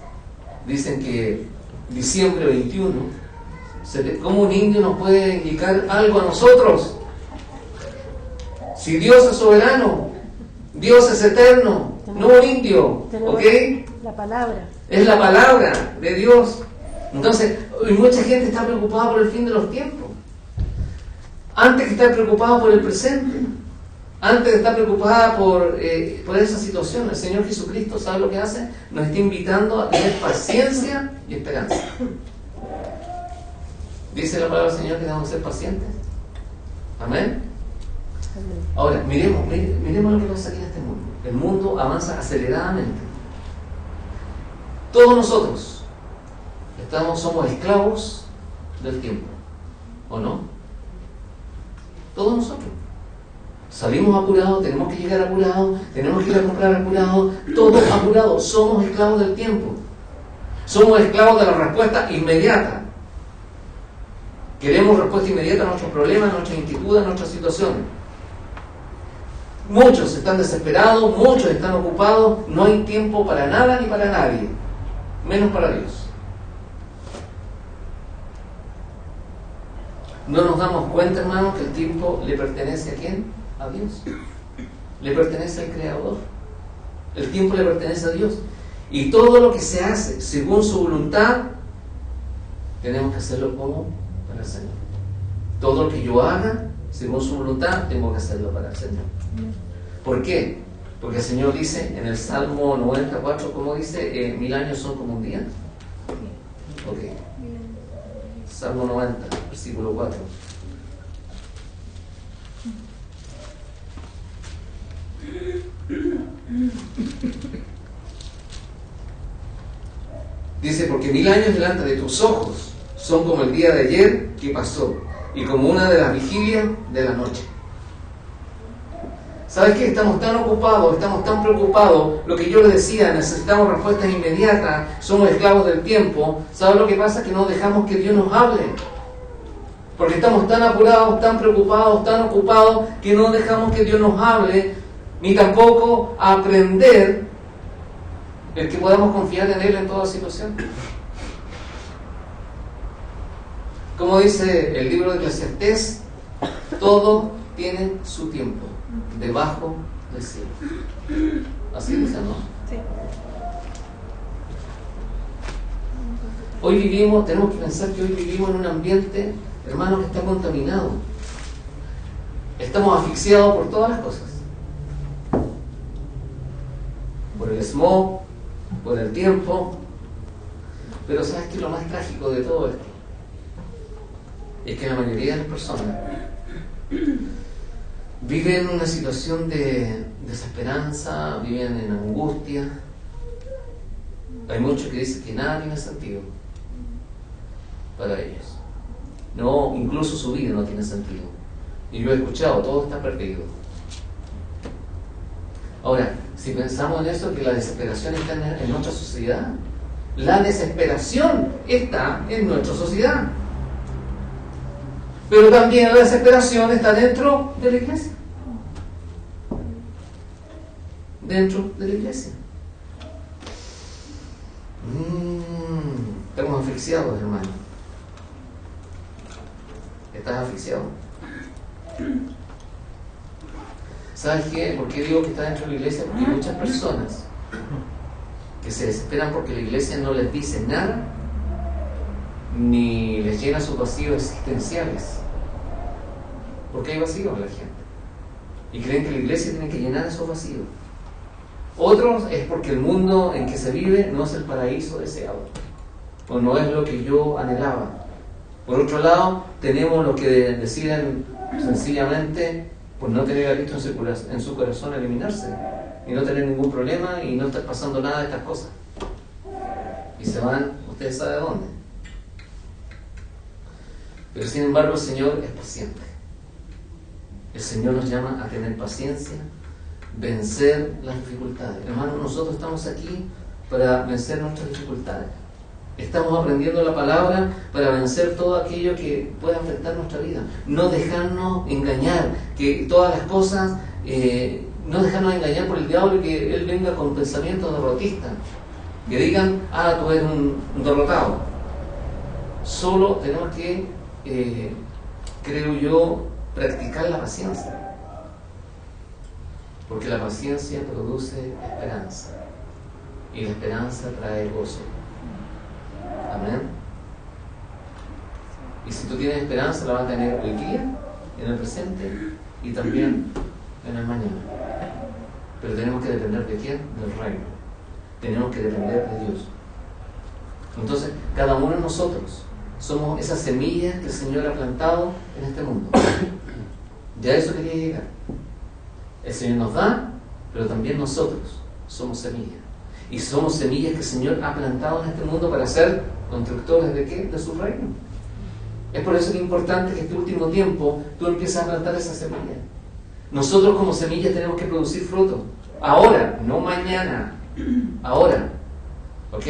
Speaker 1: dicen que diciembre 21, ¿cómo un indio nos puede indicar algo a nosotros? Si Dios es soberano, Dios es eterno, no un indio, ¿ok?
Speaker 2: La palabra.
Speaker 1: Es la palabra de Dios. Entonces, mucha gente está preocupada por el fin de los tiempos. Antes que estar preocupada por el presente, antes de estar preocupada por esa situación, el Señor Jesucristo, ¿sabe lo que hace? Nos está invitando a tener paciencia y esperanza. Dice la palabra del Señor que debemos ser pacientes. Amén. Ahora, miremos lo que pasa aquí en este mundo. El mundo avanza aceleradamente. Todos nosotros somos esclavos del tiempo, ¿o no? Todos nosotros. Salimos apurados, tenemos que llegar apurados, tenemos que ir a comprar apurados, todos apurados, somos esclavos del tiempo. Somos esclavos de la respuesta inmediata. Queremos respuesta inmediata a nuestros problemas, a nuestras inquietudes, a nuestras situaciones. Muchos están desesperados, muchos están ocupados, no hay tiempo para nada ni para nadie, menos para Dios. No nos damos cuenta, hermanos, que el tiempo le pertenece ¿a quién? A Dios. Le pertenece al Creador. El tiempo le pertenece a Dios. Y todo lo que se hace según su voluntad, tenemos que hacerlo como para el Señor. Todo lo que yo haga según su voluntad, tengo que hacerlo para el Señor. ¿Por qué? Porque el Señor dice en el Salmo 94, ¿cómo dice? 1000 años son como un día. Ok. Salmo 90, versículo 4. Dice, porque 1000 años delante de tus ojos son como el día de ayer que pasó, y como una de las vigilias de la noche. ¿Sabes qué? Estamos tan ocupados, estamos tan preocupados. Lo que yo les decía, necesitamos respuestas inmediatas, somos esclavos del tiempo. ¿Sabes lo que pasa? Que no dejamos que Dios nos hable. Porque estamos tan apurados, tan preocupados, tan ocupados, que no dejamos que Dios nos hable, ni tampoco aprender el que podamos confiar en Él en toda situación. Como dice el libro de Eclesiastés, todo tiene su tiempo debajo del cielo. Así dice, ¿no?
Speaker 2: Sí.
Speaker 1: Hoy vivimos, tenemos que pensar que hoy vivimos en un ambiente, hermano, que está contaminado. Estamos asfixiados por todas las cosas. Por el smog, por el tiempo. Pero ¿sabes qué es lo más trágico de todo esto? Es que la mayoría de las personas viven una situación de desesperanza, viven en angustia. Hay muchos que dicen que nada tiene sentido para ellos. No, incluso su vida no tiene sentido. Y yo he escuchado, todo está perdido. Ahora, si pensamos en eso, que la desesperación está en nuestra sociedad. La desesperación está en nuestra sociedad. Pero también la desesperación está dentro de la iglesia. Dentro de la iglesia. Estamos asfixiados, hermano. ¿Estás asfixiado? ¿Sabes qué? ¿Por qué digo que está dentro de la iglesia? Porque hay muchas personas que se desesperan porque la iglesia no les dice nada, ni les llena sus vacíos existenciales. Porque hay vacíos en la gente. Y creen que la iglesia tiene que llenar esos vacíos. Otros es porque el mundo en que se vive no es el paraíso deseado, o no es lo que yo anhelaba. Por otro lado, tenemos los que deciden sencillamente por no tener a Cristo en su corazón eliminarse y no tener ningún problema y no estar pasando nada de estas cosas. Y se van, ustedes saben a dónde. Pero sin embargo el Señor es paciente. El Señor nos llama a tener paciencia, vencer las dificultades. Hermanos, nosotros estamos aquí para vencer nuestras dificultades. Estamos aprendiendo la palabra para vencer todo aquello que pueda afectar nuestra vida. No dejarnos engañar, que todas las cosas, no dejarnos engañar por el diablo y que él venga con pensamientos derrotistas. Que digan, tú eres un derrotado. Solo tenemos que, creo yo, practicar la paciencia. Porque la paciencia produce esperanza. Y la esperanza trae gozo. Amén. Y si tú tienes esperanza, la vas a tener el día, en el presente y también en el mañana. Pero tenemos que depender de quién? Del reino. Tenemos que depender de Dios. Entonces, cada uno de nosotros somos esas semillas que el Señor ha plantado en este mundo. Ya a eso quería llegar. El Señor nos da, pero también nosotros somos semillas. Y somos semillas que el Señor ha plantado en este mundo para ser constructores ¿de qué? De su reino. Es por eso que es importante que este último tiempo tú empieces a plantar esa semilla. Nosotros como semillas tenemos que producir fruto. Ahora, no mañana. Ahora. ¿Ok?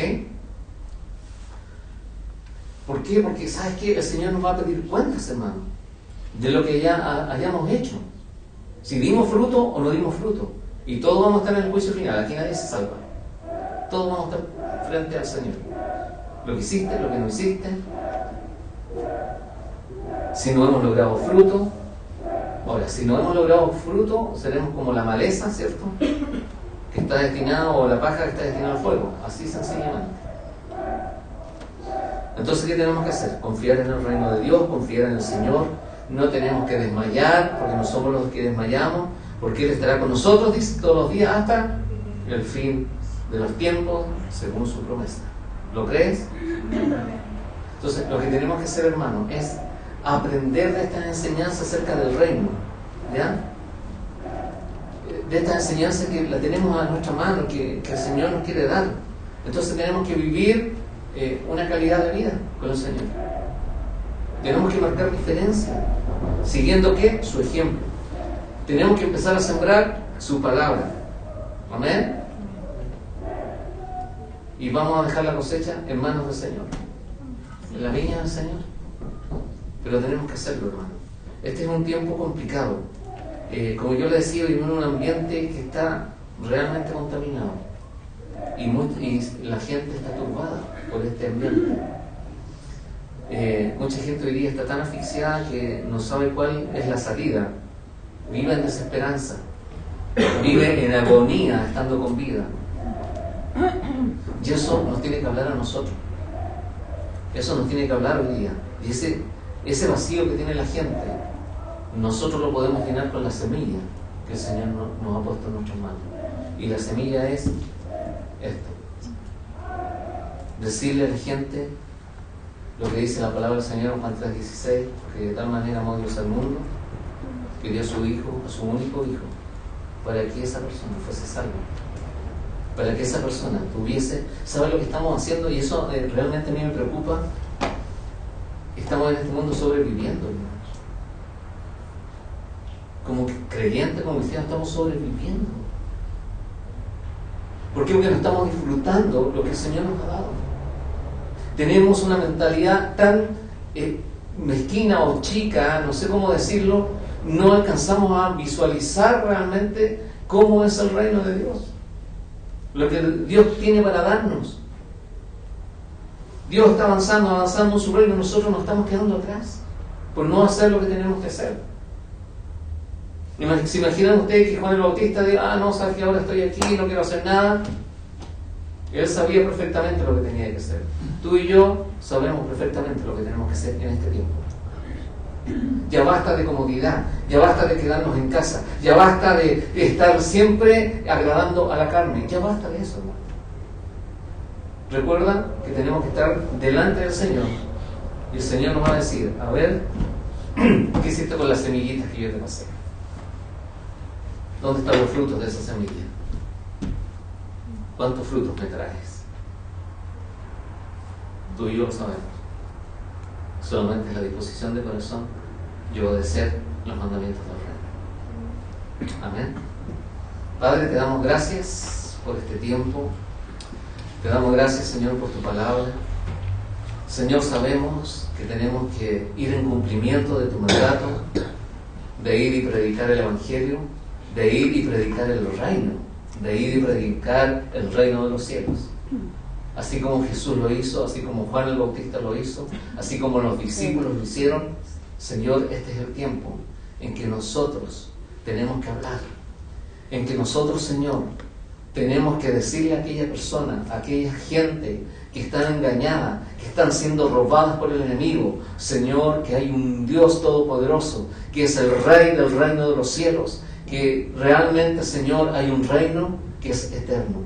Speaker 1: ¿Por qué? Porque ¿sabes qué? El Señor nos va a pedir cuentas, hermano, de lo que ya hayamos hecho. Si dimos fruto o no dimos fruto. Y todos vamos a estar en el juicio final. Aquí nadie se salva. Todos vamos a estar frente al Señor. Lo que hiciste, lo que no hiciste. Si no hemos logrado fruto. Ahora, si no hemos logrado fruto, seremos como la maleza, ¿cierto? Que está destinada, o la paja que está destinada al fuego. Así sencillamente. Entonces, ¿qué tenemos que hacer? Confiar en el reino de Dios, confiar en el Señor. No tenemos que desmayar, porque no somos los que desmayamos, porque Él estará con nosotros, dice, todos los días hasta el fin de los tiempos, según su promesa. ¿Lo crees? Entonces, lo que tenemos que hacer, hermano, es aprender de estas enseñanzas acerca del reino, ¿ya? De esta enseñanza que la tenemos a nuestra mano, que el Señor nos quiere dar. Entonces tenemos que vivir una calidad de vida con el Señor. Tenemos que marcar diferencia, siguiendo ¿qué? Su ejemplo. Tenemos que empezar a sembrar su palabra. Amén. Y vamos a dejar la cosecha en manos del Señor, en la viña del Señor. Pero tenemos que hacerlo, hermano. Este es un tiempo complicado. Como yo le decía, vivimos en un ambiente que está realmente contaminado. Y la gente está turbada por este ambiente. Mucha gente hoy día está tan asfixiada que no sabe cuál es la salida. Vive en desesperanza. Vive en agonía estando con vida. Y eso nos tiene que hablar a nosotros. Eso nos tiene que hablar hoy día. Y ese vacío que tiene la gente, nosotros lo podemos llenar con la semilla que el Señor nos ha puesto en nuestras manos. Y la semilla es esto: decirle a la gente lo que dice la palabra del Señor en Juan 3:16, porque de tal manera amó Dios al mundo que dio a su hijo, a su único hijo, para que esa persona fuese salva, para que esa persona tuviese, ¿sabe lo que estamos haciendo? Y eso realmente a mí me preocupa. Estamos en este mundo sobreviviendo, hermanos. Como creyentes, como cristianos, estamos sobreviviendo. ¿Por qué? Porque no estamos disfrutando lo que el Señor nos ha dado. Tenemos una mentalidad tan mezquina o chica, no sé cómo decirlo, no alcanzamos a visualizar realmente cómo es el reino de Dios, lo que Dios tiene para darnos. Dios está avanzando en su reino, nosotros nos estamos quedando atrás por no hacer lo que tenemos que hacer. ¿Se imaginan ustedes que Juan el Bautista diga, no, sabes que ahora estoy aquí, no quiero hacer nada? Él sabía perfectamente lo que tenía que hacer. Tú y yo sabemos perfectamente lo que tenemos que hacer en este tiempo. Ya basta de comodidad, ya basta de quedarnos en casa, ya basta de estar siempre agradando a la carne, ya basta de eso, hermano. Recuerda que tenemos que estar delante del Señor y el Señor nos va a decir, a ver, ¿qué hiciste con las semillitas que yo te pasé? ¿Dónde están los frutos de esa semilla? ¿Cuántos frutos me traes? Tú y yo lo sabemos. Solamente es la disposición de corazón y obedecer los mandamientos del Rey. Amén. Padre, te damos gracias por este tiempo. Te damos gracias, Señor, por tu palabra. Señor, sabemos que tenemos que ir en cumplimiento de tu mandato, de ir y predicar el Evangelio, de ir y predicar el reino, de ir y predicar el reino de los cielos. Así como Jesús lo hizo, así como Juan el Bautista lo hizo, así como los discípulos lo hicieron. Señor, este es el tiempo en que nosotros tenemos que hablar, en que nosotros, Señor, tenemos que decirle a aquella persona, a aquella gente que están engañada, que están siendo robadas por el enemigo, Señor, que hay un Dios todopoderoso, que es el Rey del reino de los cielos, que realmente, Señor, hay un reino que es eterno,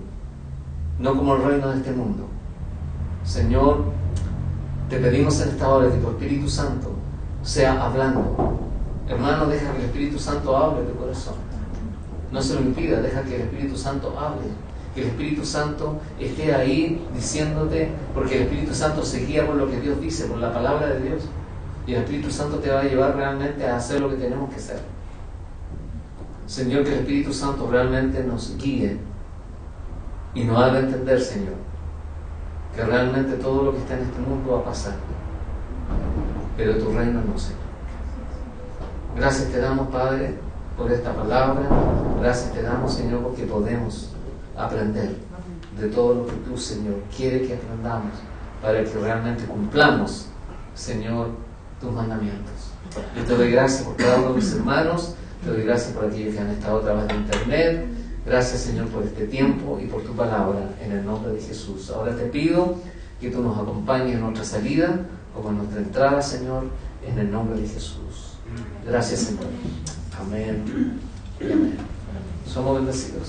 Speaker 1: no como el reino de este mundo. Señor, te pedimos en esta hora que tu Espíritu Santo sea hablando. Hermano, deja que el Espíritu Santo hable de tu corazón. No se lo impida, deja que el Espíritu Santo hable. Que el Espíritu Santo esté ahí diciéndote, porque el Espíritu Santo se guía por lo que Dios dice, por la palabra de Dios. Y el Espíritu Santo te va a llevar realmente a hacer lo que tenemos que hacer. Señor, que el Espíritu Santo realmente nos guíe y nos haga entender, Señor, que realmente todo lo que está en este mundo va a pasar, pero tu reino no, Señor. Gracias te damos, Padre, por esta palabra. Gracias te damos, Señor, porque podemos aprender de todo lo que tú, Señor, quieres que aprendamos para que realmente cumplamos, Señor, tus mandamientos. Yo te doy gracias por cada uno de mis hermanos. Te doy gracias por aquellos que han estado a través de internet. Gracias, Señor, por este tiempo y por tu palabra, en el nombre de Jesús. Ahora te pido que tú nos acompañes en nuestra salida como en nuestra entrada, Señor, en el nombre de Jesús. Gracias, Señor. Amén y amén. Somos bendecidos.